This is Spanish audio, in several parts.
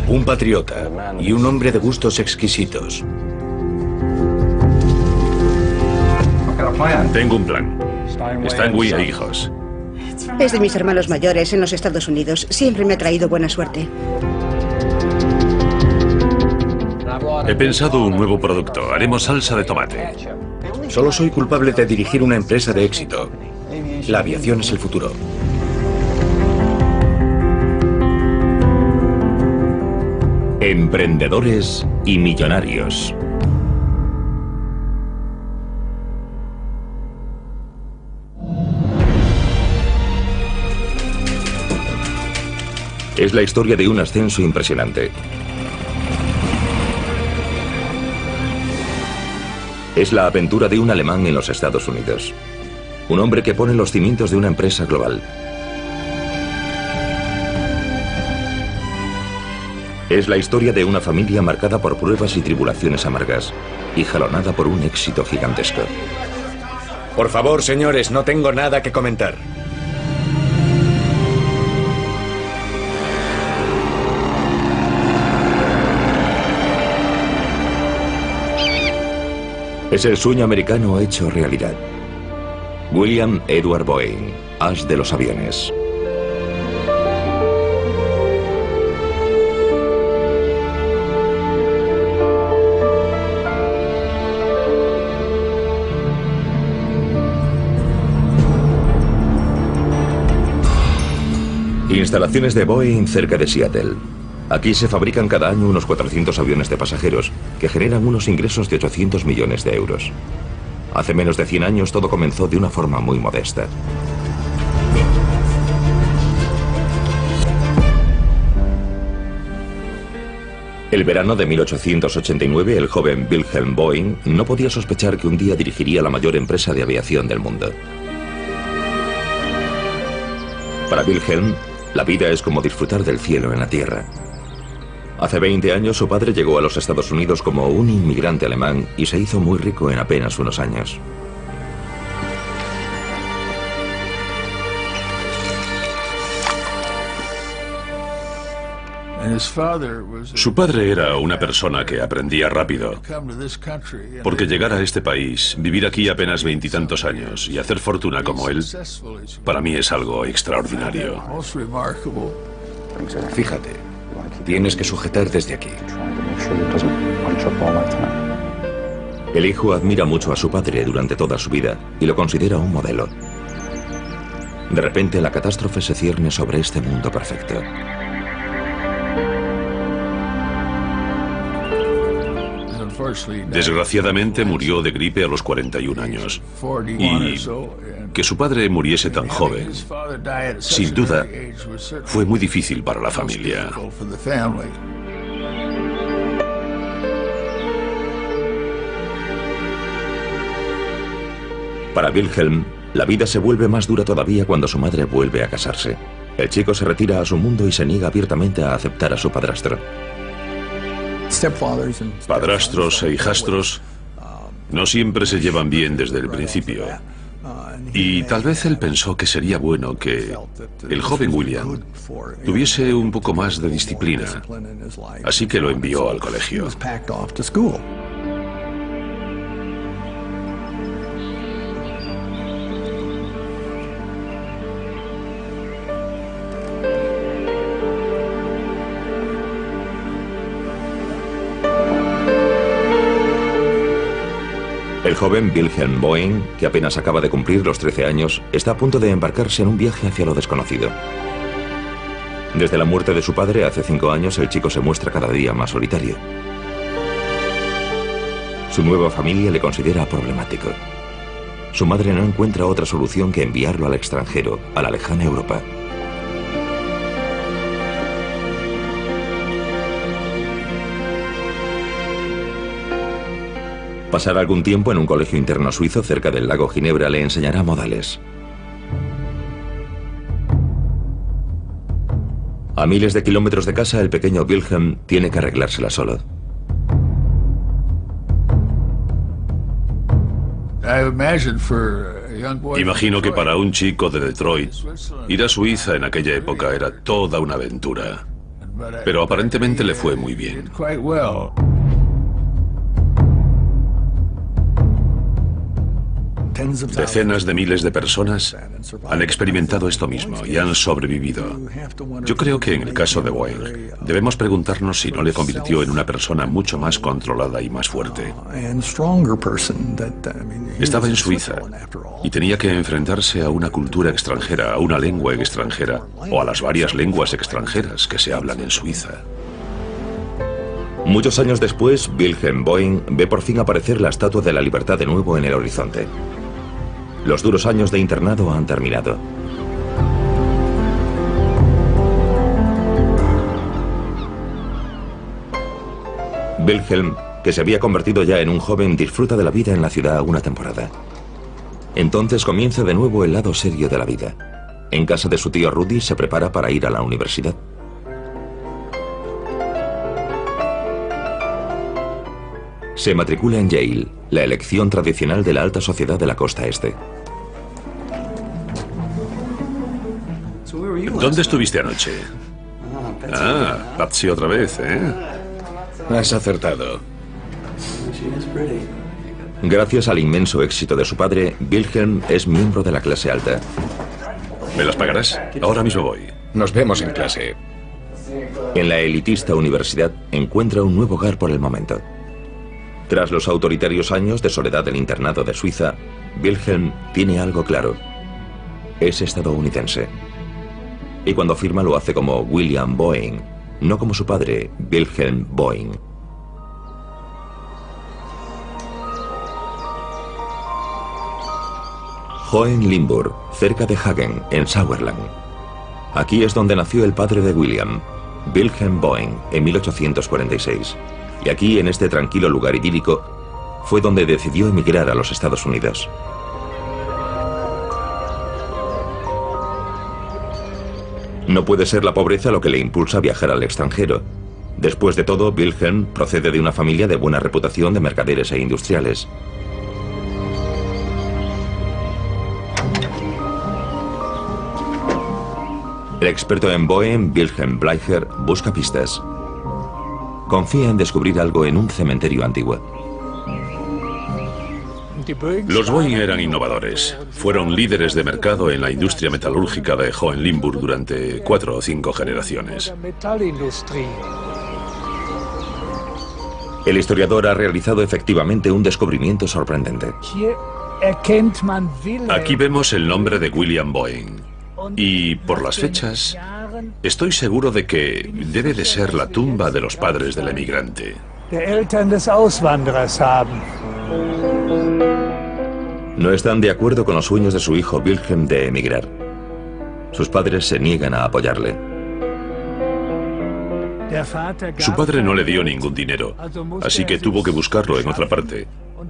Un patriota y un hombre de gustos exquisitos. Tengo un plan. Stanway e hijos. Es de mis hermanos mayores en los Estados Unidos. Siempre me ha traído buena suerte. He pensado un nuevo producto. Haremos salsa de tomate. Solo soy culpable de dirigir una empresa de éxito. La aviación es el futuro. Emprendedores y millonarios. Es la historia de un ascenso impresionante. Es la aventura de un alemán en los Estados Unidos. Un hombre que pone los cimientos de una empresa global. Es la historia de una familia marcada por pruebas y tribulaciones amargas y jalonada por un éxito gigantesco. Por favor, señores, no tengo nada que comentar. Es el sueño americano hecho realidad. William Edward Boeing, as de los aviones. Instalaciones de Boeing cerca de Seattle. Aquí se fabrican cada año unos 400 aviones de pasajeros que generan unos ingresos de 800 millones de euros. Hace menos de 100 años todo comenzó de una forma muy modesta. El verano de 1889, el joven Wilhelm Boeing no podía sospechar que un día dirigiría la mayor empresa de aviación del mundo. Para Wilhelm, la vida es como disfrutar del cielo en la tierra. Hace 20 años su padre llegó a los Estados Unidos como un inmigrante alemán y se hizo muy rico en apenas unos años. Su padre era una persona que aprendía rápido, porque llegar a este país, vivir aquí apenas 20 y tantos años y hacer fortuna como él, para mí es algo extraordinario. Fíjate, tienes que sujetar desde aquí. El hijo admira mucho a su padre durante toda su vida y lo considera un modelo. De repente la catástrofe se cierne sobre este mundo perfecto. Desgraciadamente murió de gripe a los 41 años. Y que su padre muriese tan joven, sin duda, fue muy difícil para la familia. Para Wilhelm, la vida se vuelve más dura todavía cuando su madre vuelve a casarse. El chico se retira a su mundo y se niega abiertamente a aceptar a su padrastro. Padrastros e hijastros no siempre se llevan bien desde el principio. Y tal vez él pensó que sería bueno que el joven William tuviese un poco más de disciplina. Así que lo envió al colegio. El joven Wilhelm Boeing, que apenas acaba de cumplir los 13 años, está a punto de embarcarse en un viaje hacia lo desconocido. Desde la muerte de su padre hace 5 años, el chico se muestra cada día más solitario. Su nueva familia le considera problemático. Su madre no encuentra otra solución que enviarlo al extranjero, a la lejana Europa. Pasar algún tiempo en un colegio interno suizo cerca del lago Ginebra le enseñará modales. A miles de kilómetros de casa, el pequeño Wilhelm tiene que arreglársela solo. Imagino que para un chico de Detroit, ir a Suiza en aquella época era toda una aventura. pero aparentemente le fue muy bien. Decenas de miles de personas han experimentado esto mismo y han sobrevivido. Yo creo que en el caso de Boeing debemos preguntarnos si no le convirtió en una persona mucho más controlada y más fuerte. Estaba en Suiza y tenía que enfrentarse a una cultura extranjera, a una lengua extranjera o a las varias lenguas extranjeras que se hablan en Suiza. Muchos años después, Wilhelm Boeing ve por fin aparecer la Estatua de la Libertad de nuevo en el horizonte. Los duros años de internado han terminado. Wilhelm, que se había convertido ya en un joven, disfruta de la vida en la ciudad una temporada. Entonces comienza de nuevo el lado serio de la vida. En casa de su tío Rudy se prepara para ir a la universidad. Se matricula en Yale, la elección tradicional de la alta sociedad de la costa este. ¿Dónde estuviste anoche? Ah, Patsy otra vez, ¿eh? Has acertado. Gracias al inmenso éxito de su padre, Wilhelm es miembro de la clase alta. ¿Me las pagarás? Ahora mismo voy. Nos vemos en clase. En la elitista universidad encuentra un nuevo hogar por el momento. Tras los autoritarios años de soledad del internado de Suiza, Wilhelm tiene algo claro. Es estadounidense. Y cuando firma lo hace como William Boeing, no como su padre, Wilhelm Boeing. Hohenlimburg, cerca de Hagen, en Sauerland. Aquí es donde nació el padre de William, Wilhelm Boeing, en 1846. Y aquí, en este tranquilo lugar idílico, fue donde decidió emigrar a los Estados Unidos. No puede ser la pobreza lo que le impulsa a viajar al extranjero. Después de todo, Wilhelm procede de una familia de buena reputación de mercaderes e industriales. El experto en Boeing, Wilhelm Bleicher, busca pistas. Confía en descubrir algo en un cementerio antiguo. Los Boeing eran innovadores. Fueron líderes de mercado en la industria metalúrgica de Hohenlimburg durante 4 o 5 generaciones. El historiador ha realizado efectivamente un descubrimiento sorprendente. Aquí vemos el nombre de William Boeing. Y por las fechas, estoy seguro de que debe de ser la tumba de los padres del emigrante. No están de acuerdo con los sueños de su hijo Wilhelm de emigrar. Sus padres se niegan a apoyarle. Su padre no le dio ningún dinero, así que tuvo que buscarlo en otra parte.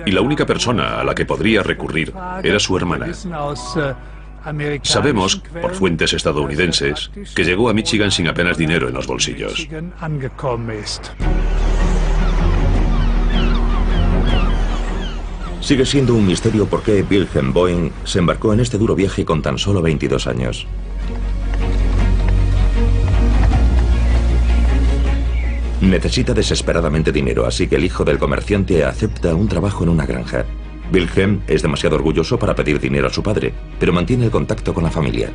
Y la única persona a la que podría recurrir era su hermana. Sabemos, por fuentes estadounidenses, que llegó a Michigan sin apenas dinero en los bolsillos. Sigue siendo un misterio por qué Wilhelm Boeing se embarcó en este duro viaje con tan solo 22 años. Necesita desesperadamente dinero, así que el hijo del comerciante acepta un trabajo en una granja. Wilhelm es demasiado orgulloso para pedir dinero a su padre, pero mantiene el contacto con la familia.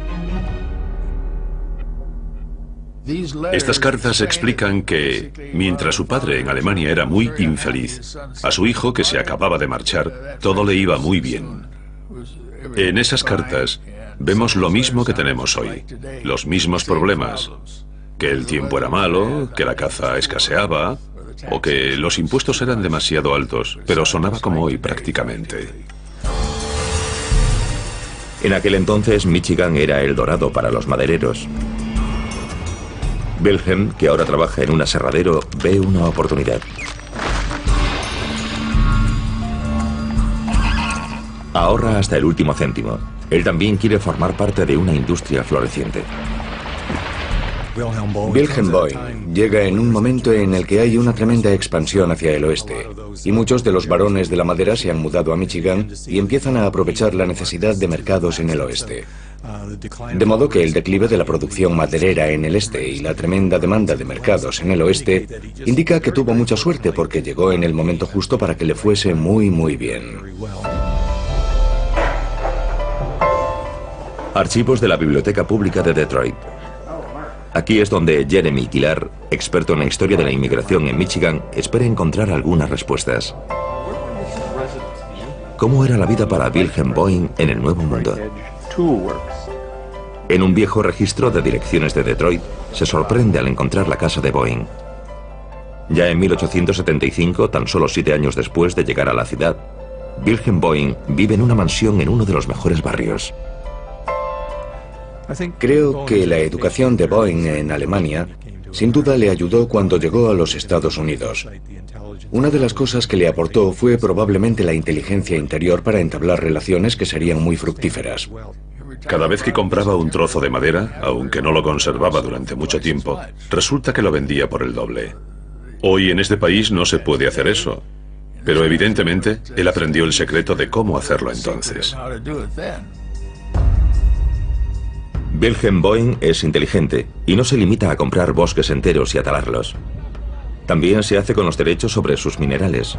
Estas cartas explican que, mientras su padre en Alemania era muy infeliz, a su hijo, que se acababa de marchar, todo le iba muy bien. En esas cartas vemos lo mismo que tenemos hoy, los mismos problemas, que el tiempo era malo, que la caza escaseaba, o que los impuestos eran demasiado altos, pero sonaba como hoy prácticamente. En aquel entonces, Michigan era el dorado para los madereros. Wilhelm, que ahora trabaja en un aserradero, ve una oportunidad. Ahorra hasta el último céntimo. Él también quiere formar parte de una industria floreciente. Wilhelm Boeing llega en un momento en el que hay una tremenda expansión hacia el oeste, y muchos de los varones de la madera se han mudado a Michigan y empiezan a aprovechar la necesidad de mercados en el oeste. De modo que el declive de la producción maderera en el este y la tremenda demanda de mercados en el oeste indica que tuvo mucha suerte porque llegó en el momento justo para que le fuese muy bien. Archivos de la Biblioteca Pública de Detroit. Aquí es donde Jeremy Kilar, experto en la historia de la inmigración en Michigan, espera encontrar algunas respuestas. ¿Cómo era la vida para Wilhelm Boeing en el Nuevo Mundo? En un viejo registro de direcciones de Detroit, se sorprende al encontrar la casa de Boeing. Ya en 1875, tan solo 7 años después de llegar a la ciudad, Wilhelm Boeing vive en una mansión en uno de los mejores barrios. Creo que la educación de Boeing en Alemania sin duda le ayudó cuando llegó a los Estados Unidos. Una de las cosas que le aportó fue probablemente la inteligencia interior para entablar relaciones que serían muy fructíferas. Cada vez que compraba un trozo de madera, aunque no lo conservaba durante mucho tiempo, resulta que lo vendía por el doble. Hoy en este país no se puede hacer eso, pero evidentemente él aprendió el secreto de cómo hacerlo entonces. Wilhelm Boeing es inteligente y no se limita a comprar bosques enteros y a talarlos. También se hace con los derechos sobre sus minerales.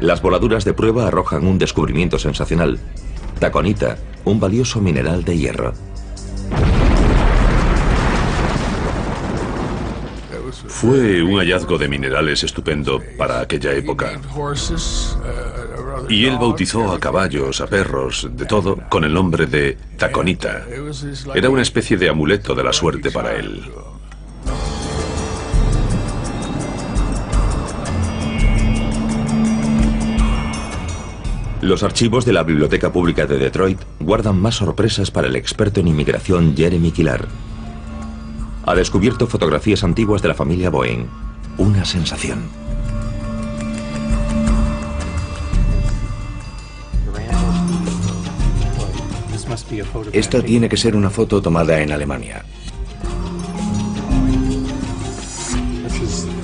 Las voladuras de prueba arrojan un descubrimiento sensacional: taconita, un valioso mineral de hierro. Fue un hallazgo de minerales estupendo para aquella época. Y él bautizó a caballos, a perros, de todo, con el nombre de taconita. Era una especie de amuleto de la suerte para él. Los archivos de la Biblioteca Pública de Detroit guardan más sorpresas para el experto en inmigración Jeremy Kilar. Ha descubierto fotografías antiguas de la familia Boeing. Una sensación. Esta tiene que ser una foto tomada en Alemania.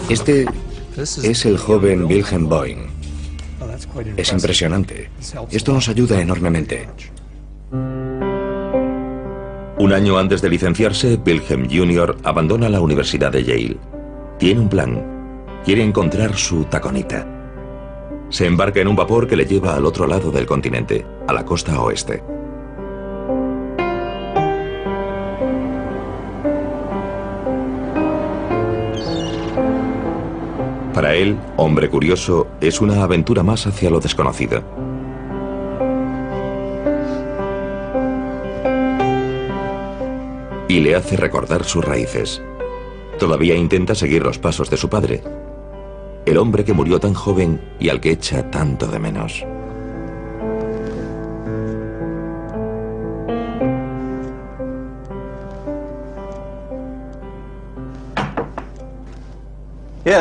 Este es el joven Wilhelm Boeing. Es impresionante. Esto nos ayuda enormemente. Un año antes de licenciarse, Wilhelm Jr. abandona la Universidad de Yale. Tiene un plan. Quiere encontrar su taconita. Se embarca en un vapor que le lleva al otro lado del continente, a la costa oeste. Para él, hombre curioso, es una aventura más hacia lo desconocido. Y le hace recordar sus raíces. Todavía intenta seguir los pasos de su padre, el hombre que murió tan joven y al que echa tanto de menos.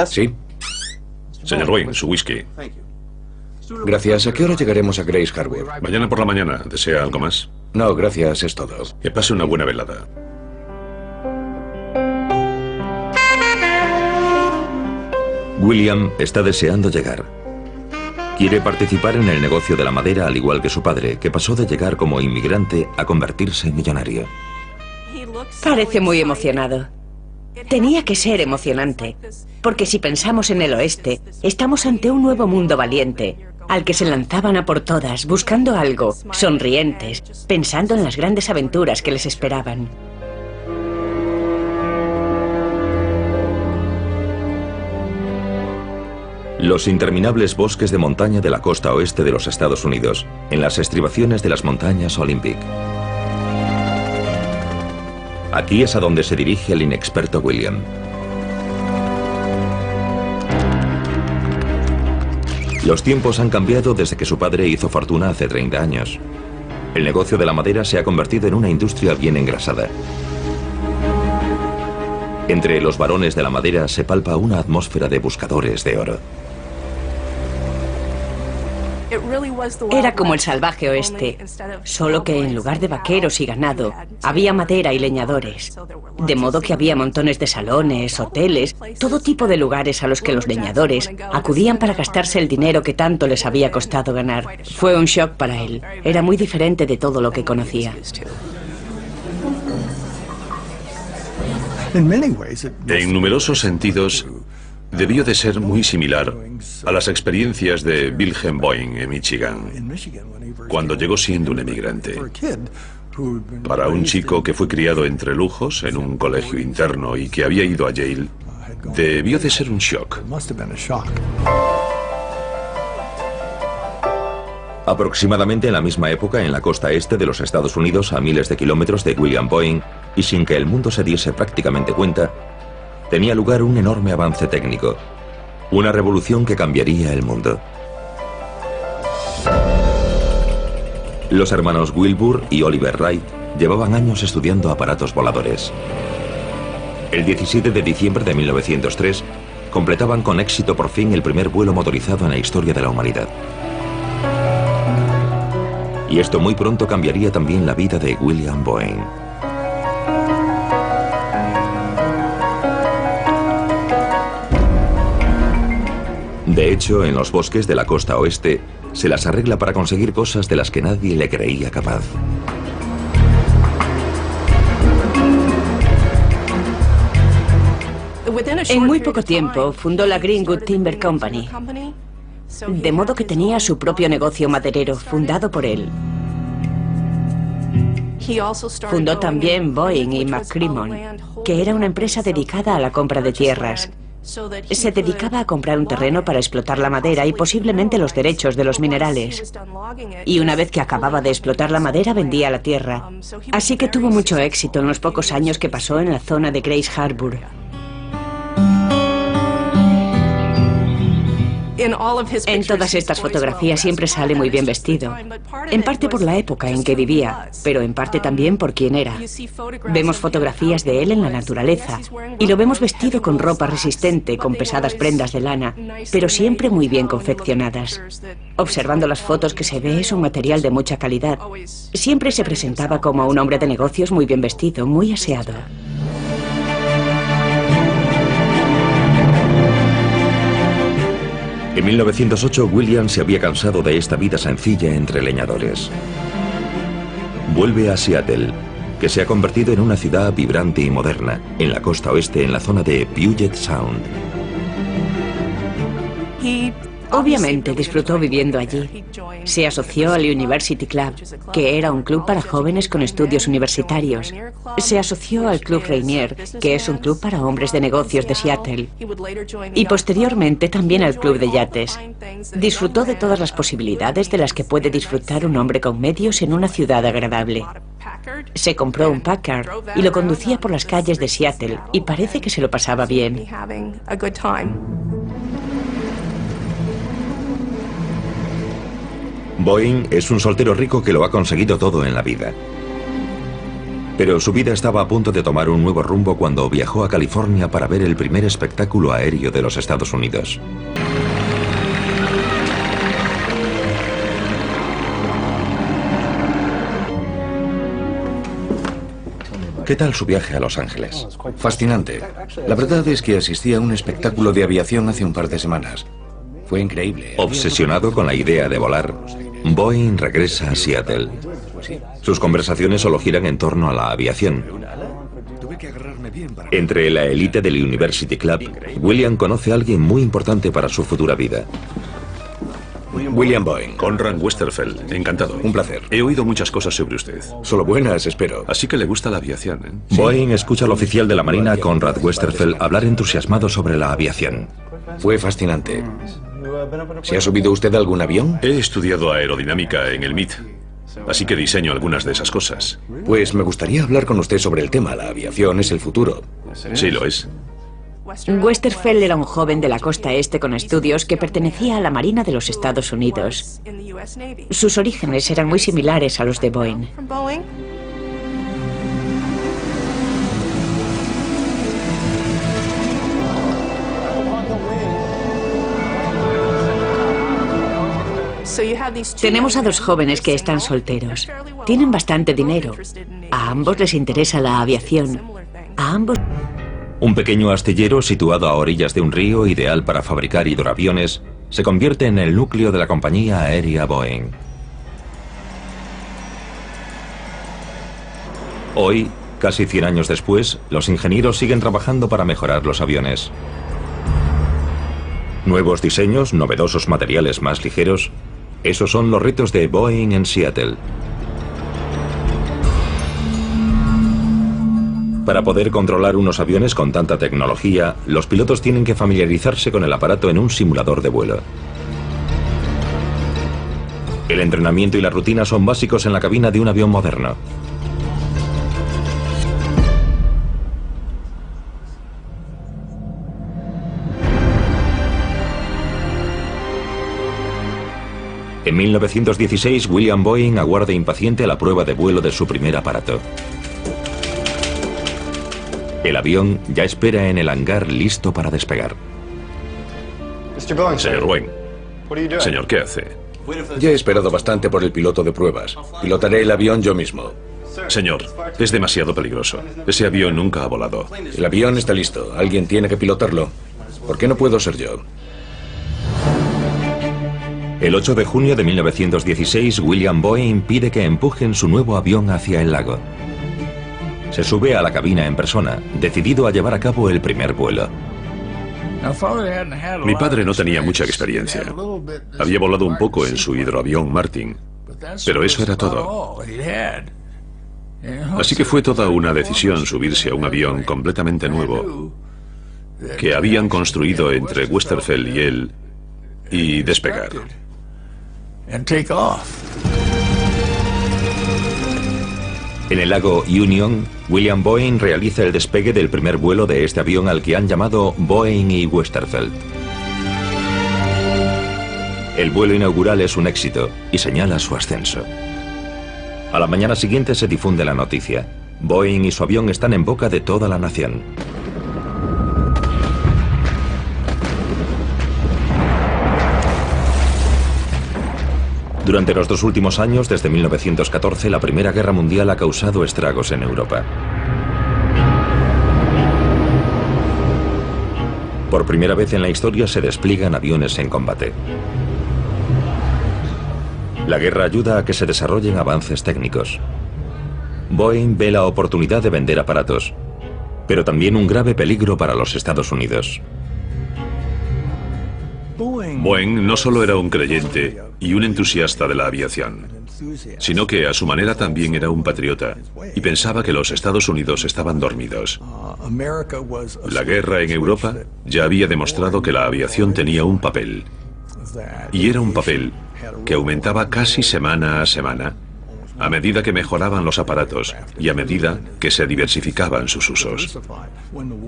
Sí. Señor Boeing, su whisky. Gracias. ¿A qué hora llegaremos a Grace Harbor? Mañana por la mañana. ¿Desea algo más? No, gracias. Es todo. Que pase una buena velada. William está deseando llegar. Quiere participar en el negocio de la madera al igual que su padre, que pasó de llegar como inmigrante a convertirse en millonario. Parece muy emocionado. Tenía que ser emocionante, porque si pensamos en el oeste, estamos ante un nuevo mundo valiente, al que se lanzaban a por todas, buscando algo, sonrientes, pensando en las grandes aventuras que les esperaban. Los interminables bosques de montaña de la costa oeste de los Estados Unidos, en las estribaciones de las montañas Olympic. Aquí es a donde se dirige el inexperto William. Los tiempos han cambiado desde que su padre hizo fortuna hace 30 años. El negocio de la madera se ha convertido en una industria bien engrasada. Entre los varones de la madera se palpa una atmósfera de buscadores de oro. Era como el salvaje oeste, solo que en lugar de vaqueros y ganado, había madera y leñadores. De modo que había montones de salones, hoteles, todo tipo de lugares a los que los leñadores acudían para gastarse el dinero que tanto les había costado ganar. Fue un shock para él. Era muy diferente de todo lo que conocía. En numerosos sentidos, debió de ser muy similar a las experiencias de Wilhelm Boeing en Michigan, cuando llegó siendo un emigrante. Para un chico que fue criado entre lujos en un colegio interno y que había ido a Yale, debió de ser un shock. Aproximadamente en la misma época, en la costa este de los Estados Unidos, a miles de kilómetros de William Boeing, y sin que el mundo se diese prácticamente cuenta, tenía lugar un enorme avance técnico, una revolución que cambiaría el mundo. Los hermanos Wilbur y Oliver Wright llevaban años estudiando aparatos voladores. El 17 de diciembre de 1903, completaban con éxito por fin el primer vuelo motorizado en la historia de la humanidad. Y esto muy pronto cambiaría también la vida de William Boeing. De hecho, en los bosques de la costa oeste, se las arregla para conseguir cosas de las que nadie le creía capaz. En muy poco tiempo fundó la Greenwood Timber Company, de modo que tenía su propio negocio maderero, fundado por él. Fundó también Boeing y McCrimmon, que era una empresa dedicada a la compra de tierras. Se dedicaba a comprar un terreno para explotar la madera y posiblemente los derechos de los minerales. Y una vez que acababa de explotar la madera, vendía la tierra. Así que tuvo mucho éxito en los pocos años que pasó en la zona de Grays Harbor. En todas estas fotografías siempre sale muy bien vestido, en parte por la época en que vivía, pero en parte también por quién era. Vemos fotografías de él en la naturaleza y lo vemos vestido con ropa resistente, con pesadas prendas de lana, pero siempre muy bien confeccionadas. Observando las fotos que se ve, es un material de mucha calidad. Siempre se presentaba como un hombre de negocios muy bien vestido, muy aseado. En 1908, William se había cansado de esta vida sencilla entre leñadores. Vuelve a Seattle, que se ha convertido en una ciudad vibrante y moderna, en la costa oeste, en la zona de Puget Sound. Obviamente disfrutó viviendo allí. Se asoció al University Club, que era un club para jóvenes con estudios universitarios. Se asoció al Club Rainier, que es un club para hombres de negocios de Seattle. Y posteriormente también al Club de Yates. Disfrutó de todas las posibilidades de las que puede disfrutar un hombre con medios en una ciudad agradable. Se compró un Packard y lo conducía por las calles de Seattle y parece que se lo pasaba bien. Boeing es un soltero rico que lo ha conseguido todo en la vida. Pero su vida estaba a punto de tomar un nuevo rumbo cuando viajó a California para ver el primer espectáculo aéreo de los Estados Unidos. ¿Qué tal su viaje a Los Ángeles? Fascinante. La verdad es que asistí a un espectáculo de aviación hace un par de semanas. Fue increíble. Obsesionado con la idea de volar, Boeing regresa a Seattle. Sus conversaciones solo giran en torno a la aviación. Entre la élite del University Club, William conoce a alguien muy importante para su futura vida. William Boeing. Conrad Westerfeld, encantado. Un placer. He oído muchas cosas sobre usted. Solo buenas, espero. Así que le gusta la aviación, ¿eh? Boeing escucha al oficial de la Marina, Conrad Westerfeld, hablar entusiasmado sobre la aviación. Fue fascinante. ¿Se ha subido usted a algún avión? He estudiado aerodinámica en el MIT, así que diseño algunas de esas cosas. Pues me gustaría hablar con usted sobre el tema. La aviación es el futuro. Sí, lo es. Westerfeld era un joven de la costa este con estudios que pertenecía a la Marina de los Estados Unidos. Sus orígenes eran muy similares a los de Boeing. Tenemos a dos jóvenes que están solteros. Tienen bastante dinero. A ambos les interesa la aviación. A ambos... Un pequeño astillero situado a orillas de un río, ideal para fabricar hidroaviones, se convierte en el núcleo de la compañía aérea Boeing. Hoy, casi 100 años después, los ingenieros siguen trabajando para mejorar los aviones. Nuevos diseños, novedosos materiales más ligeros, esos son los retos de Boeing en Seattle. Para poder controlar unos aviones con tanta tecnología, los pilotos tienen que familiarizarse con el aparato en un simulador de vuelo. El entrenamiento y la rutina son básicos en la cabina de un avión moderno. En 1916, William Boeing aguarda impaciente la prueba de vuelo de su primer aparato. El avión ya espera en el hangar listo para despegar. Señor Boeing. Señor, ¿qué hace? Ya he esperado bastante por el piloto de pruebas. Pilotaré el avión yo mismo. Señor, es demasiado peligroso. Ese avión nunca ha volado. El avión está listo. Alguien tiene que pilotarlo. ¿Por qué no puedo ser yo? El 8 de junio de 1916, William Boeing pide que empujen su nuevo avión hacia el lago. Se sube a la cabina en persona, decidido a llevar a cabo el primer vuelo. Mi padre no tenía mucha experiencia. Había volado un poco en su hidroavión Martin, pero eso era todo. Así que fue toda una decisión subirse a un avión completamente nuevo que habían construido entre Westerfeld y él y despegar. En el lago Union, William Boeing realiza el despegue del primer vuelo de este avión al que han llamado Boeing y Westerfeld. El vuelo inaugural es un éxito y señala su ascenso. A la mañana siguiente se difunde la noticia. Boeing y su avión están en boca de toda la nación. Durante los 2 últimos años, desde 1914, la Primera Guerra Mundial ha causado estragos en Europa. Por primera vez en la historia se despliegan aviones en combate. La guerra ayuda a que se desarrollen avances técnicos. Boeing ve la oportunidad de vender aparatos, pero también un grave peligro para los Estados Unidos. Boeing no solo era un creyente y un entusiasta de la aviación, sino que a su manera también era un patriota y pensaba que los Estados Unidos estaban dormidos. La guerra en Europa ya había demostrado que la aviación tenía un papel, y era un papel que aumentaba casi semana a semana a medida que mejoraban los aparatos y a medida que se diversificaban sus usos.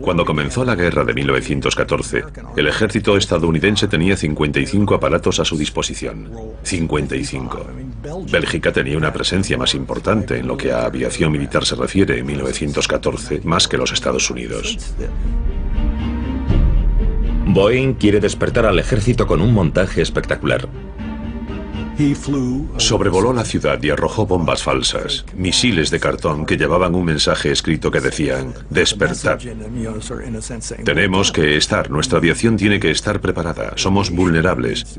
Cuando comenzó la guerra de 1914, el ejército estadounidense tenía 55 aparatos a su disposición. 55. Bélgica tenía una presencia más importante en lo que a aviación militar se refiere en 1914, más que los Estados Unidos. Boeing quiere despertar al ejército con un montaje espectacular. Sobrevoló la ciudad y arrojó bombas falsas, misiles de cartón que llevaban un mensaje escrito que decían: despertad. Tenemos que estar, nuestra aviación tiene que estar preparada, somos vulnerables.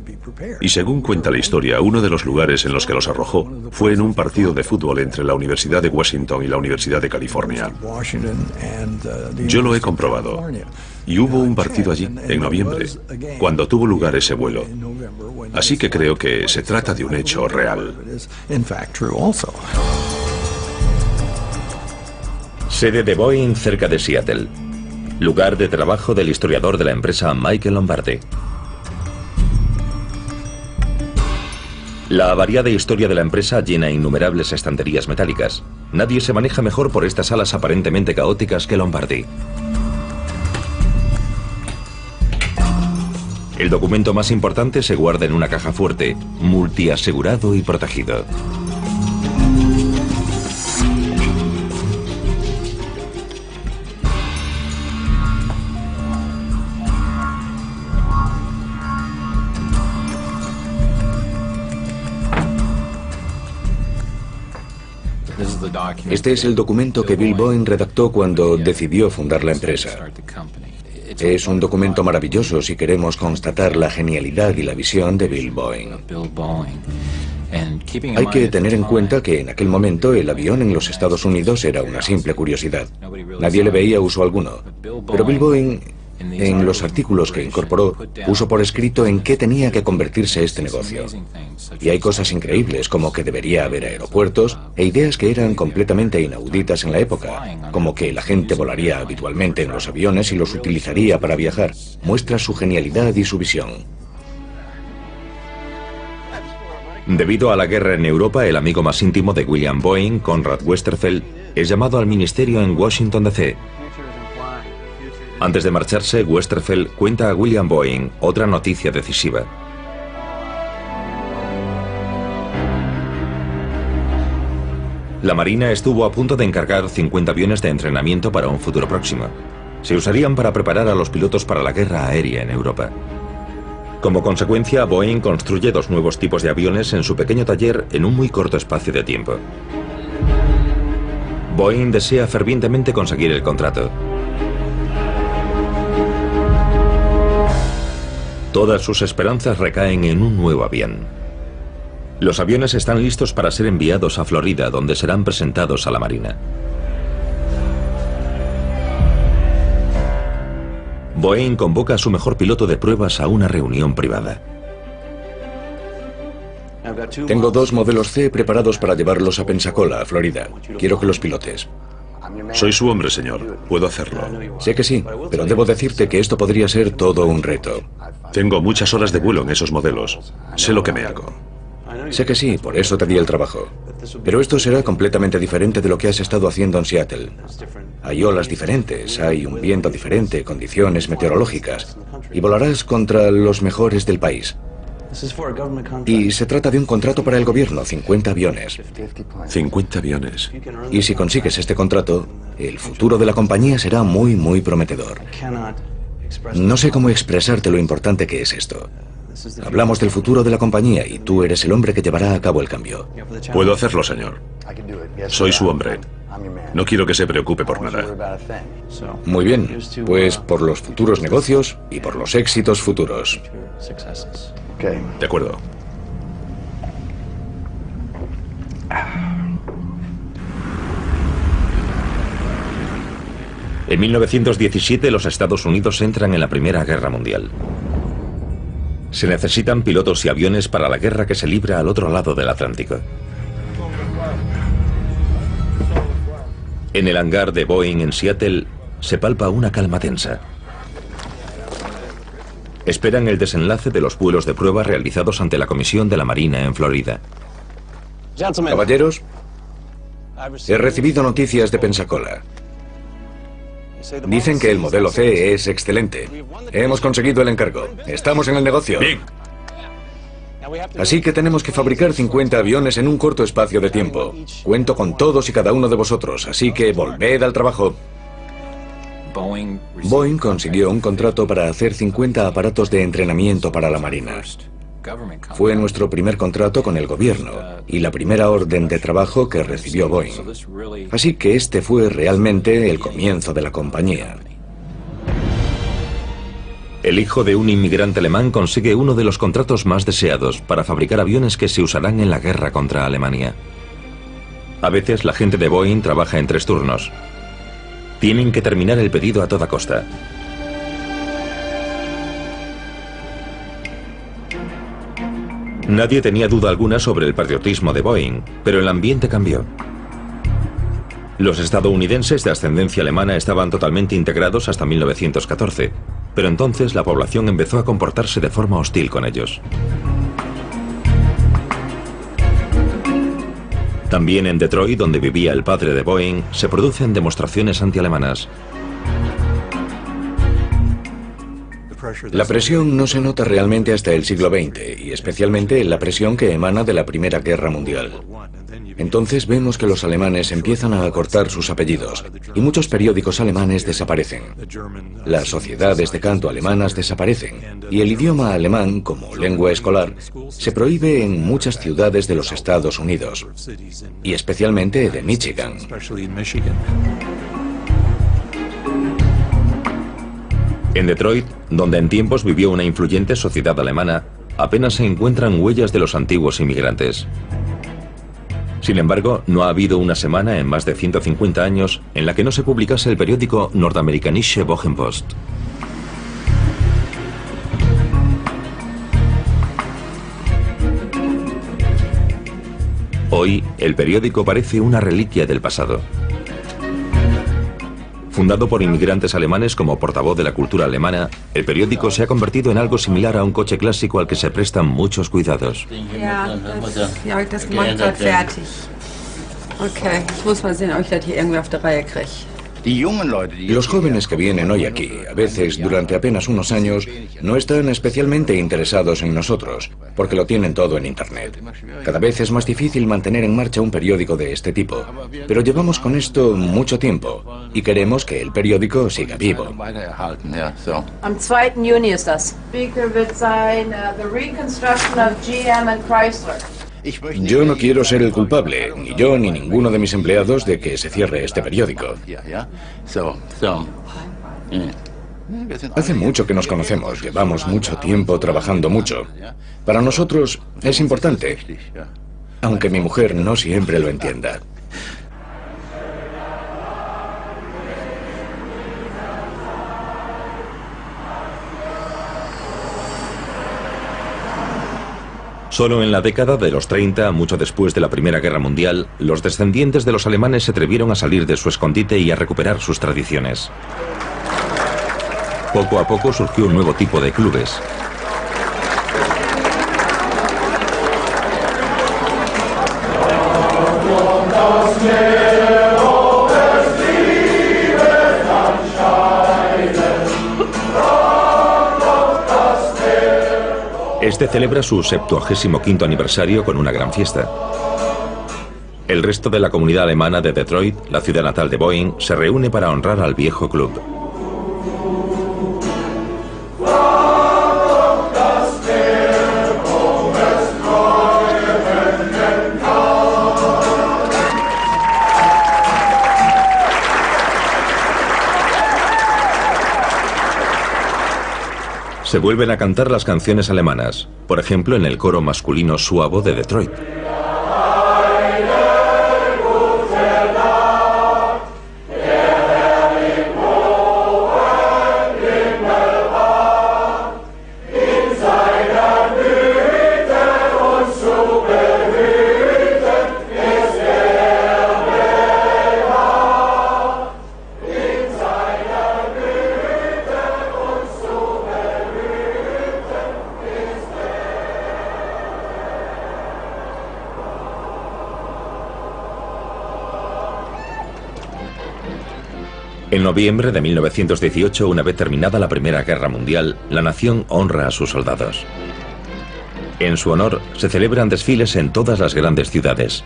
Y según cuenta la historia, uno de los lugares en los que los arrojó fue en un partido de fútbol entre la Universidad de Washington y la Universidad de California. Yo lo he comprobado. Y hubo un partido allí, en noviembre, cuando tuvo lugar ese vuelo. Así que creo que se trata de un hecho real. Sede de Boeing cerca de Seattle. Lugar de trabajo del historiador de la empresa Michael Lombardi. La variada historia de la empresa llena innumerables estanterías metálicas. Nadie se maneja mejor por estas salas aparentemente caóticas que Lombardi. El documento más importante se guarda en una caja fuerte, multiasegurado y protegido. Este es el documento que Bill Boeing redactó cuando decidió fundar la empresa. Es un documento maravilloso si queremos constatar la genialidad y la visión de Bill Boeing. Hay que tener en cuenta que en aquel momento el avión en los Estados Unidos era una simple curiosidad. Nadie le veía uso alguno. Pero Bill Boeing, en los artículos que incorporó, puso por escrito en qué tenía que convertirse este negocio. Y hay cosas increíbles, como que debería haber aeropuertos, e ideas que eran completamente inauditas en la época, como que la gente volaría habitualmente en los aviones y los utilizaría para viajar. Muestra su genialidad y su visión. Debido a la guerra en Europa, el amigo más íntimo de William Boeing, Conrad Westerfeld, es llamado al ministerio en Washington, D.C. Antes de marcharse, Westerfeld cuenta a William Boeing otra noticia decisiva. La Marina estuvo a punto de encargar 50 aviones de entrenamiento para un futuro próximo. Se usarían para preparar a los pilotos para la guerra aérea en Europa. Como consecuencia, Boeing construye 2 nuevos tipos de aviones en su pequeño taller en un muy corto espacio de tiempo. Boeing desea fervientemente conseguir el contrato. Todas sus esperanzas recaen en un nuevo avión. Los aviones están listos para ser enviados a Florida, donde serán presentados a la Marina. Boeing convoca a su mejor piloto de pruebas a una reunión privada. Tengo 2 modelos C preparados para llevarlos a Pensacola, Florida. Quiero que los pilotes. Soy su hombre, señor. Puedo hacerlo. Sé que sí, pero debo decirte que esto podría ser todo un reto. Tengo muchas horas de vuelo en esos modelos. Sé lo que me hago. Sé que sí, por eso te di el trabajo. Pero esto será completamente diferente de lo que has estado haciendo en Seattle. Hay olas diferentes, hay un viento diferente, condiciones meteorológicas. Y volarás contra los mejores del país. Y se trata de un contrato para el gobierno, 50 aviones. 50 aviones. Y si consigues este contrato, el futuro de la compañía será muy, muy prometedor. No sé cómo expresarte lo importante que es esto. Hablamos del futuro de la compañía y tú eres el hombre que llevará a cabo el cambio. Puedo hacerlo, señor. Soy su hombre. No quiero que se preocupe por nada. Muy bien, pues por los futuros negocios y por los éxitos futuros. De acuerdo. En 1917 los Estados Unidos entran en la Primera Guerra Mundial. Se necesitan pilotos y aviones para la guerra que se libra al otro lado del Atlántico. En el hangar de Boeing en Seattle se palpa una calma tensa. Esperan el desenlace de los vuelos de prueba realizados ante la Comisión de la Marina en Florida. Caballeros, he recibido noticias de Pensacola. Dicen que el modelo C es excelente. Hemos conseguido el encargo. Estamos en el negocio. Bien. Así que tenemos que fabricar 50 aviones en un corto espacio de tiempo. Cuento con todos y cada uno de vosotros, así que volved al trabajo. Boeing consiguió un contrato para hacer 50 aparatos de entrenamiento para la Marina. Fue nuestro primer contrato con el gobierno y la primera orden de trabajo que recibió Boeing. Así que este fue realmente el comienzo de la compañía. El hijo de un inmigrante alemán consigue uno de los contratos más deseados para fabricar aviones que se usarán en la guerra contra Alemania. A veces la gente de Boeing trabaja en 3 turnos. Tienen que terminar el pedido a toda costa. Nadie tenía duda alguna sobre el patriotismo de Boeing, pero el ambiente cambió. Los estadounidenses de ascendencia alemana estaban totalmente integrados hasta 1914, pero entonces la población empezó a comportarse de forma hostil con ellos. También en Detroit, donde vivía el padre de Boeing, se producen demostraciones antialemanas. La presión no se nota realmente hasta el siglo XX, y especialmente la presión que emana de la Primera Guerra Mundial. Entonces vemos que los alemanes empiezan a acortar sus apellidos, y muchos periódicos alemanes desaparecen. Las sociedades de canto alemanas desaparecen, y el idioma alemán, como lengua escolar, se prohíbe en muchas ciudades de los Estados Unidos, y especialmente de Michigan. En Detroit, donde en tiempos vivió una influyente sociedad alemana, apenas se encuentran huellas de los antiguos inmigrantes. Sin embargo, no ha habido una semana en más de 150 años en la que no se publicase el periódico Nordamerikanische Wochenpost. Hoy, el periódico parece una reliquia del pasado. Fundado por inmigrantes alemanes como portavoz de la cultura alemana, el periódico se ha convertido en algo similar a un coche clásico al que se prestan muchos cuidados. Das gemacht gerade fertig. Okay, jetzt muss man sehen, ob ich das hier irgendwie auf die Reihe kriege. Los jóvenes que vienen hoy aquí, a veces durante apenas unos años, no están especialmente interesados en nosotros, porque lo tienen todo en Internet. Cada vez es más difícil mantener en marcha un periódico de este tipo, pero llevamos con esto mucho tiempo y queremos que el periódico siga vivo. Am 2. Juni ist das. Speaker wird sein, the reconstruction of GM and Chrysler. Yo no quiero ser el culpable, ni yo ni ninguno de mis empleados, de que se cierre este periódico. Hace mucho que nos conocemos, llevamos mucho tiempo trabajando mucho. Para nosotros es importante, aunque mi mujer no siempre lo entienda. Solo en la década de los 30, mucho después de la Primera Guerra Mundial, los descendientes de los alemanes se atrevieron a salir de su escondite y a recuperar sus tradiciones. Poco a poco surgió un nuevo tipo de clubes. Este celebra su 75º aniversario con una gran fiesta. El resto de la comunidad alemana de Detroit, la ciudad natal de Boeing, se reúne para honrar al viejo club. Se vuelven a cantar las canciones alemanas, por ejemplo en el coro masculino suavo de Detroit. En noviembre de 1918, una vez terminada la Primera Guerra Mundial, la nación honra a sus soldados. En su honor, se celebran desfiles en todas las grandes ciudades.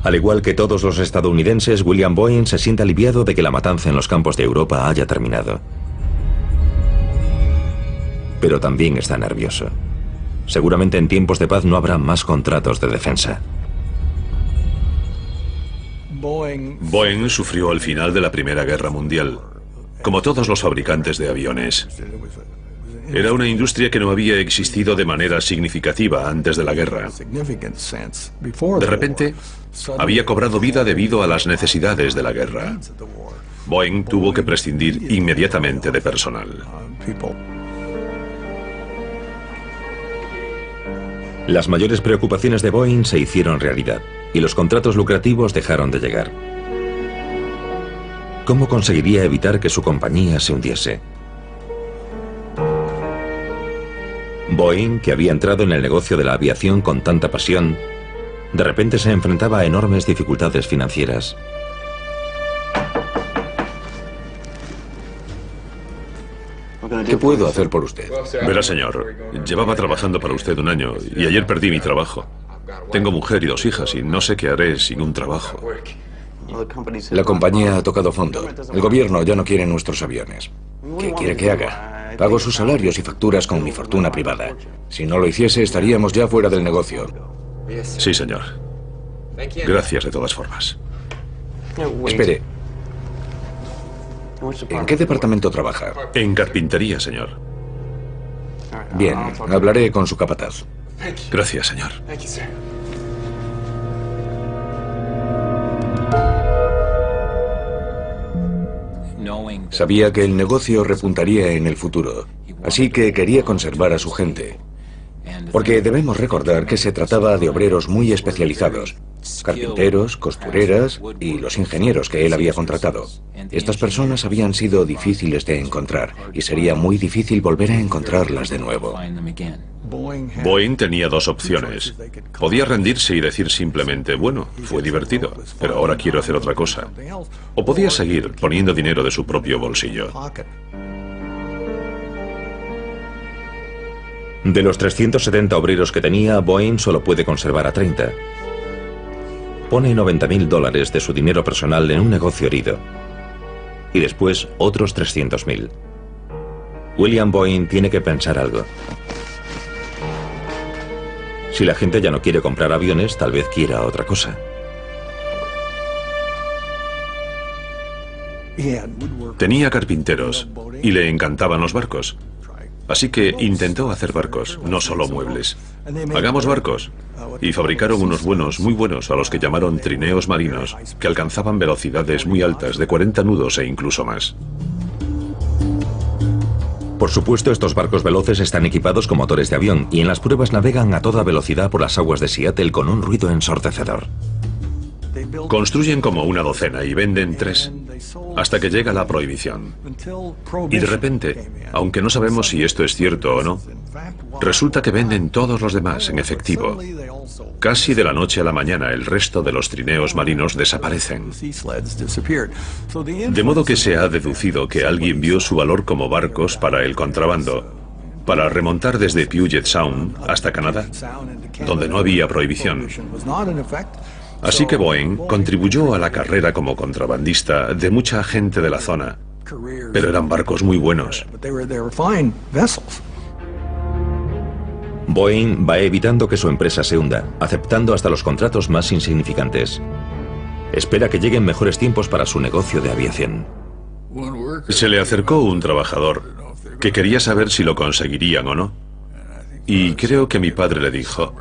Al igual que todos los estadounidenses, William Boeing se siente aliviado de que la matanza en los campos de Europa haya terminado. Pero también está nervioso. Seguramente en tiempos de paz no habrá más contratos de defensa. Boeing sufrió al final de la Primera Guerra Mundial, como todos los fabricantes de aviones. Era una industria que no había existido de manera significativa antes de la guerra. De repente, había cobrado vida debido a las necesidades de la guerra. Boeing tuvo que prescindir inmediatamente de personal. Las mayores preocupaciones de Boeing se hicieron realidad y los contratos lucrativos dejaron de llegar. ¿Cómo conseguiría evitar que su compañía se hundiese? Boeing, que había entrado en el negocio de la aviación con tanta pasión, de repente se enfrentaba a enormes dificultades financieras. ¿Qué puedo hacer por usted? Verá, señor, llevaba trabajando para usted 1 año y ayer perdí mi trabajo. Tengo mujer y 2 hijas y no sé qué haré sin un trabajo. La compañía ha tocado fondo. El gobierno ya no quiere nuestros aviones. ¿Qué quiere que haga? Pago sus salarios y facturas con mi fortuna privada. Si no lo hiciese, estaríamos ya fuera del negocio. Sí, señor. Gracias de todas formas. Espere. ¿En qué departamento trabaja? En carpintería, señor. Bien, hablaré con su capataz. Gracias, señor. Sabía que el negocio repuntaría en el futuro, así que quería conservar a su gente. Porque debemos recordar que se trataba de obreros muy especializados, carpinteros, costureras y los ingenieros que él había contratado. Estas personas habían sido difíciles de encontrar y sería muy difícil volver a encontrarlas de nuevo. Boeing tenía 2 opciones. Podía rendirse y decir simplemente, bueno, fue divertido, pero ahora quiero hacer otra cosa. O podía seguir poniendo dinero de su propio bolsillo. De los 370 obreros que tenía, Boeing solo puede conservar a 30. Pone $90.000 de su dinero personal en un negocio herido. Y después otros 300.000. William Boeing tiene que pensar algo. Si la gente ya no quiere comprar aviones, tal vez quiera otra cosa. Tenía carpinteros y le encantaban los barcos. Así que intentó hacer barcos, no solo muebles. Hagamos barcos. Y fabricaron unos buenos, muy buenos, a los que llamaron trineos marinos, que alcanzaban velocidades muy altas, de 40 nudos e incluso más. Por supuesto, estos barcos veloces están equipados con motores de avión y en las pruebas navegan a toda velocidad por las aguas de Seattle con un ruido ensordecedor. Construyen como una docena y venden 3, hasta que llega la prohibición. Y de repente, aunque no sabemos si esto es cierto o no, resulta que venden todos los demás en efectivo. Casi de la noche a la mañana el resto de los trineos marinos desaparecen. De modo que se ha deducido que alguien vio su valor como barcos para el contrabando, para remontar desde Puget Sound hasta Canadá, donde no había prohibición. Así que Boeing contribuyó a la carrera como contrabandista de mucha gente de la zona, pero eran barcos muy buenos. Boeing va evitando que su empresa se hunda, aceptando hasta los contratos más insignificantes. Espera que lleguen mejores tiempos para su negocio de aviación. Se le acercó un trabajador que quería saber si lo conseguirían o no. Y creo que mi padre le dijo: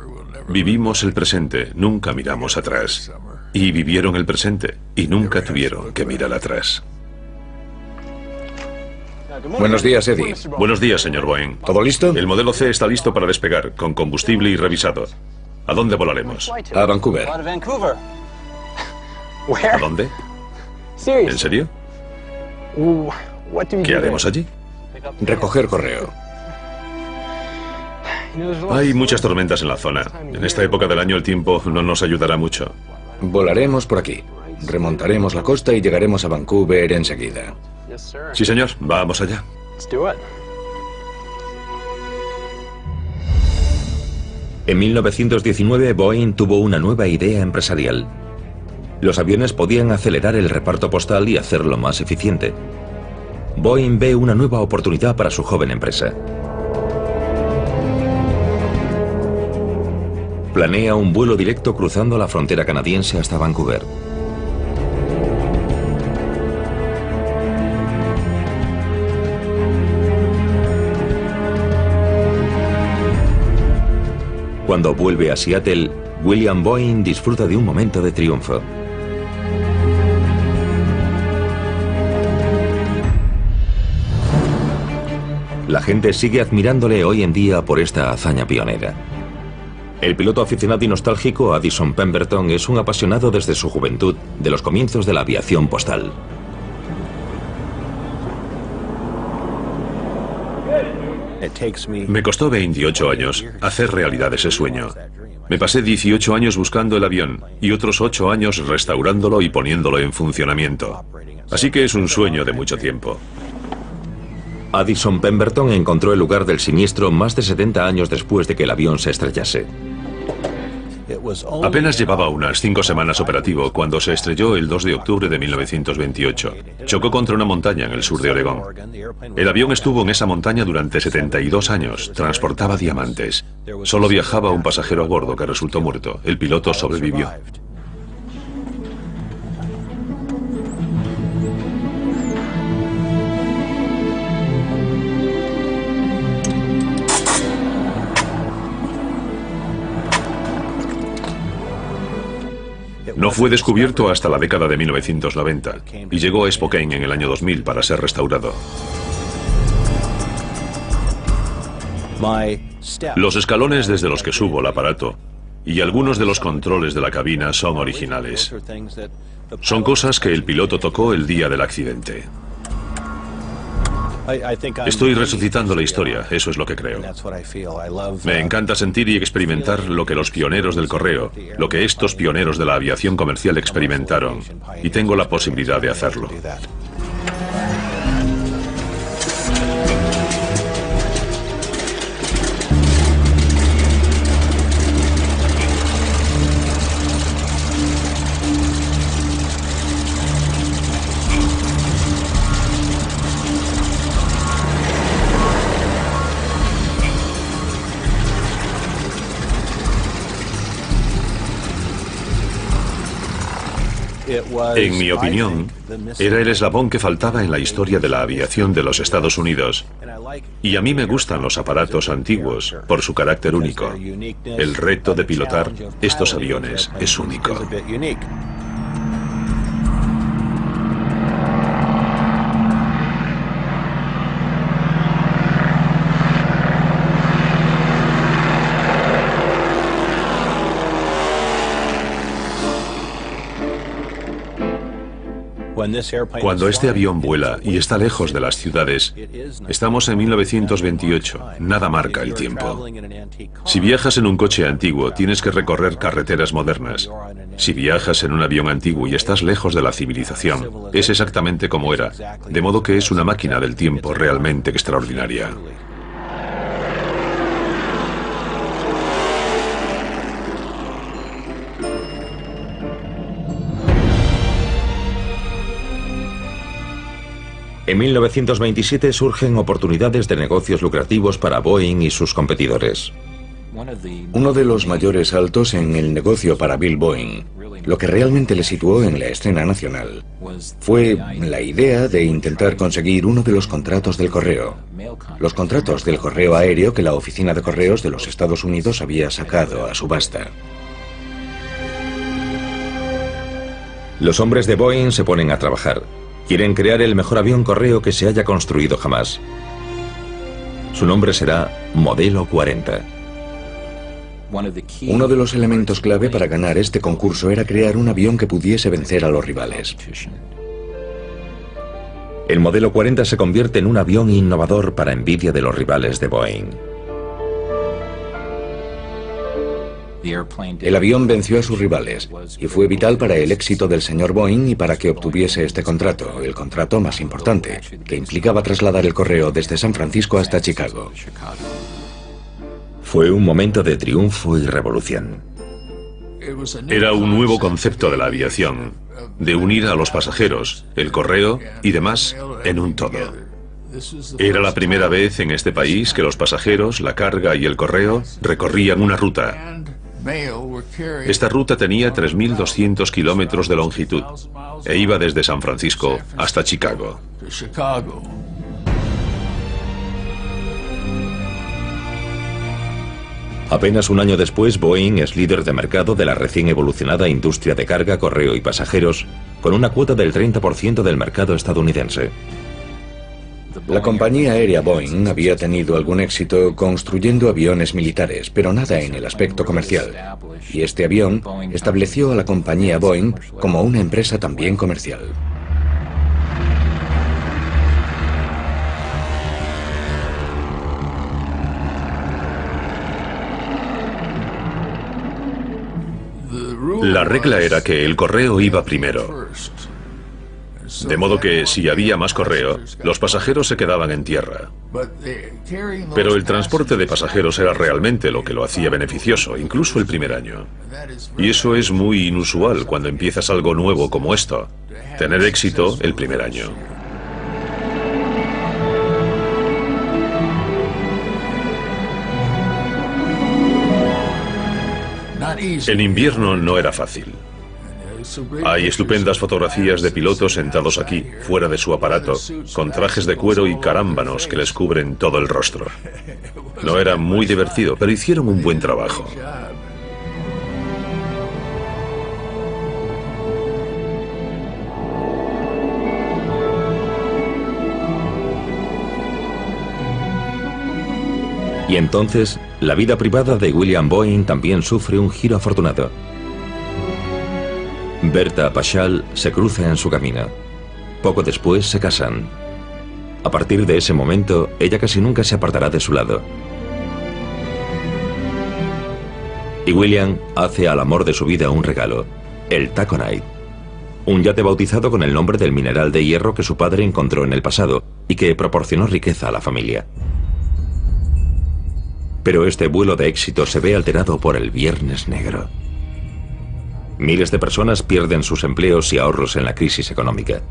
vivimos el presente, nunca miramos atrás. Y vivieron el presente y nunca tuvieron que mirar atrás. Buenos días, Eddie. Buenos días, señor Boeing. ¿Todo listo? El modelo C está listo para despegar, con combustible y revisado. ¿A dónde volaremos? A Vancouver. ¿A dónde? ¿En serio? ¿Qué haremos allí? Recoger correo. Hay muchas tormentas en la zona. En esta época del año el tiempo no nos ayudará mucho. Volaremos por aquí. Remontaremos la costa y llegaremos a Vancouver enseguida. Sí, señor. Vamos allá. En 1919, Boeing tuvo una nueva idea empresarial. Los aviones podían acelerar el reparto postal y hacerlo más eficiente. Boeing ve una nueva oportunidad para su joven empresa. Planea un vuelo directo cruzando la frontera canadiense hasta Vancouver. Cuando vuelve a Seattle, William Boeing disfruta de un momento de triunfo. La gente sigue admirándole hoy en día por esta hazaña pionera. El piloto aficionado y nostálgico Addison Pemberton es un apasionado desde su juventud de los comienzos de la aviación postal. Me costó 28 años hacer realidad ese sueño. Me pasé 18 años buscando el avión y otros 8 años restaurándolo y poniéndolo en funcionamiento. Así que es un sueño de mucho tiempo. Addison Pemberton encontró el lugar del siniestro más de 70 años después de que el avión se estrellase. Apenas llevaba unas 5 semanas operativo cuando se estrelló el 2 de octubre de 1928. Chocó contra una montaña en el sur de Oregón. El avión estuvo en esa montaña durante 72 años. Transportaba diamantes. Solo viajaba un pasajero a bordo que resultó muerto. El piloto sobrevivió. No fue descubierto hasta la década de 1990 y llegó a Spokane en el año 2000 para ser restaurado. Los escalones desde los que subo el aparato y algunos de los controles de la cabina son originales. Son cosas que el piloto tocó el día del accidente. Estoy resucitando la historia, eso es lo que creo. Me encanta sentir y experimentar lo que los pioneros del correo, lo que estos pioneros de la aviación comercial experimentaron, y tengo la posibilidad de hacerlo. En mi opinión, era el eslabón que faltaba en la historia de la aviación de los Estados Unidos. Y a mí me gustan los aparatos antiguos por su carácter único. El reto de pilotar estos aviones es único. Cuando este avión vuela y está lejos de las ciudades, estamos en 1928, nada marca el tiempo. Si viajas en un coche antiguo, tienes que recorrer carreteras modernas. Si viajas en un avión antiguo y estás lejos de la civilización, es exactamente como era, de modo que es una máquina del tiempo realmente extraordinaria. En 1927 surgen oportunidades de negocios lucrativos para Boeing y sus competidores. Uno de los mayores saltos en el negocio para Bill Boeing, lo que realmente le situó en la escena nacional, fue la idea de intentar conseguir uno de los contratos del correo. Los contratos del correo aéreo que la Oficina de Correos de los Estados Unidos había sacado a subasta. Los hombres de Boeing se ponen a trabajar. Quieren crear el mejor avión correo que se haya construido jamás. Su nombre será Modelo 40. Uno de los elementos clave para ganar este concurso era crear un avión que pudiese vencer a los rivales. El Modelo 40 se convierte en un avión innovador para envidia de los rivales de Boeing. El avión venció a sus rivales y fue vital para el éxito del señor Boeing y para que obtuviese este contrato, el contrato más importante, que implicaba trasladar el correo desde San Francisco hasta Chicago. Fue un momento de triunfo y revolución. Era un nuevo concepto de la aviación, de unir a los pasajeros, el correo y demás en un todo. Era la primera vez en este país que los pasajeros, la carga y el correo recorrían una ruta. Esta ruta tenía 3.200 kilómetros de longitud e iba desde San Francisco hasta Chicago. Apenas un año después, Boeing es líder de mercado de la recién evolucionada industria de carga, correo y pasajeros, con una cuota del 30% del mercado estadounidense. La compañía aérea Boeing había tenido algún éxito construyendo aviones militares, pero nada en el aspecto comercial. Y este avión estableció a la compañía Boeing como una empresa también comercial. La regla era que el correo iba primero. De modo que si había más correo, los pasajeros se quedaban en tierra. Pero el transporte de pasajeros era realmente lo que lo hacía beneficioso, incluso el primer año. Y eso es muy inusual cuando empiezas algo nuevo como esto, tener éxito el primer año. En invierno no era fácil. Hay estupendas fotografías de pilotos sentados aquí, fuera de su aparato, con trajes de cuero y carámbanos que les cubren todo el rostro. No era muy divertido, pero hicieron un buen trabajo. Y entonces, la vida privada de William Boeing también sufre un giro afortunado. Berta Paschal se cruza en su camino. Poco después se casan. A partir de ese momento, ella casi nunca se apartará de su lado. Y William hace al amor de su vida un regalo, el Taconite. Un yate bautizado con el nombre del mineral de hierro que su padre encontró en el pasado y que proporcionó riqueza a la familia. Pero este vuelo de éxito se ve alterado por el Viernes Negro. Miles de personas pierden sus empleos y ahorros en la crisis económica.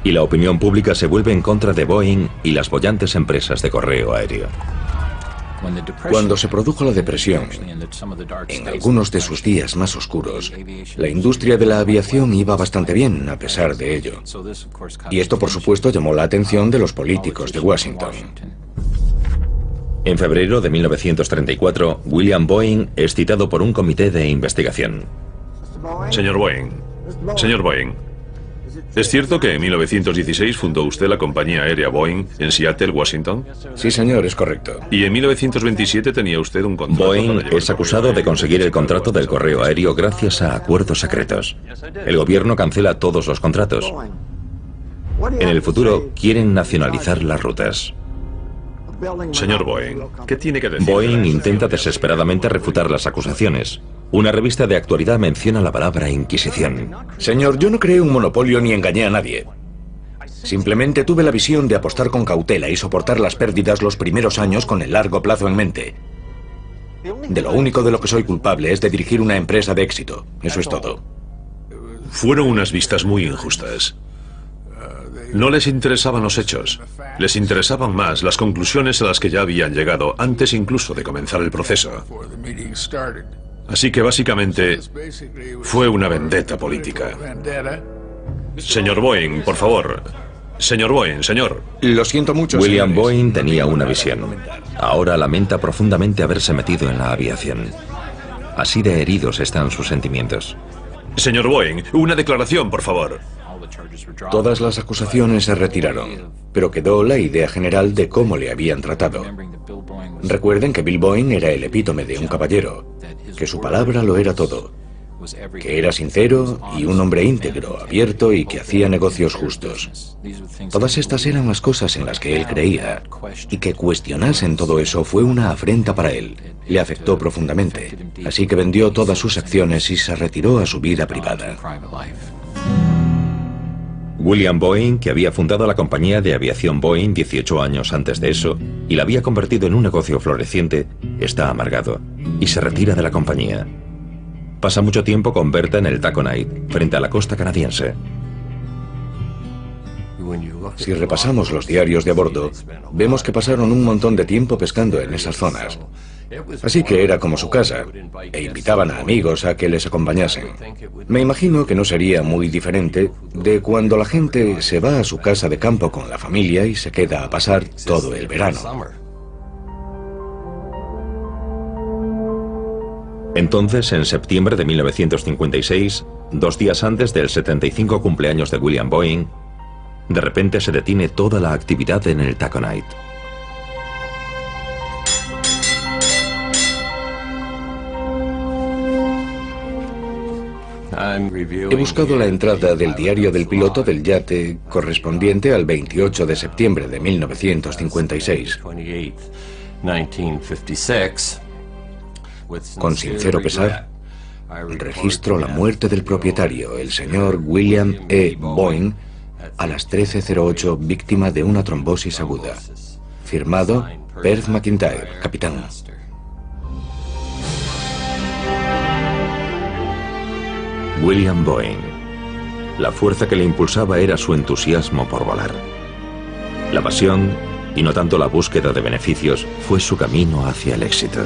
Y la opinión pública se vuelve en contra de Boeing y las bollantes empresas de correo aéreo. Cuando se produjo la depresión, en algunos de sus días más oscuros, la industria de la aviación iba bastante bien a pesar de ello. Y esto, por supuesto, llamó la atención de los políticos de Washington. En febrero de 1934, William Boeing es citado por un comité de investigación. Señor Boeing, ¿es cierto que en 1916 fundó usted la compañía aérea Boeing en Seattle, Washington? Sí, señor, es correcto. ¿Y en 1927 tenía usted un contrato? Boeing es acusado de conseguir el contrato del correo aéreo gracias a acuerdos secretos. El gobierno cancela todos los contratos. En el futuro quieren nacionalizar las rutas. Señor Boeing, ¿qué tiene que decir? Boeing intenta desesperadamente refutar las acusaciones. Una revista de actualidad menciona la palabra Inquisición. Señor, yo no creé un monopolio ni engañé a nadie. Simplemente tuve la visión de apostar con cautela y soportar las pérdidas los primeros años con el largo plazo en mente. De lo único de lo que soy culpable es de dirigir una empresa de éxito. Eso es todo. Fueron unas vistas muy injustas. No les interesaban los hechos. Les interesaban más las conclusiones a las que ya habían llegado antes incluso de comenzar el proceso. Así que básicamente fue una vendetta política. Señor Boeing, por favor. Señor Boeing, señor. Lo siento mucho, William señores. Boeing tenía una visión. Ahora lamenta profundamente haberse metido en la aviación. Así de heridos están sus sentimientos. Señor Boeing, una declaración, por favor. Todas las acusaciones se retiraron, pero quedó la idea general de cómo le habían tratado. Recuerden que Bill Boeing era el epítome de un caballero, que su palabra lo era todo, que era sincero y un hombre íntegro, abierto y que hacía negocios justos. Todas estas eran las cosas en las que él creía, y que cuestionasen todo eso fue una afrenta para él. Le afectó profundamente, así que vendió todas sus acciones y se retiró a su vida privada. William Boeing, que había fundado la compañía de aviación Boeing 18 años antes de eso y la había convertido en un negocio floreciente, está amargado y se retira de la compañía. Pasa mucho tiempo con Berta en el Taconite, frente a la costa canadiense. Si repasamos los diarios de a bordo, vemos que pasaron un montón de tiempo pescando en esas zonas. Así que era como su casa, e invitaban a amigos a que les acompañasen. Me imagino que no sería muy diferente de cuando la gente se va a su casa de campo con la familia y se queda a pasar todo el verano. Entonces, en septiembre de 1956, 2 días antes del 75 cumpleaños de William Boeing, de repente se detiene toda la actividad en el Taconite. He buscado la entrada del diario del piloto del yate correspondiente al 28 de septiembre de 1956. Con sincero pesar, registro la muerte del propietario, el señor William E. Boeing, a las 13:08 víctima de una trombosis aguda. Firmado Perth McIntyre, capitán. William Boeing. La fuerza que le impulsaba era su entusiasmo por volar. La pasión, y no tanto la búsqueda de beneficios, fue su camino hacia el éxito.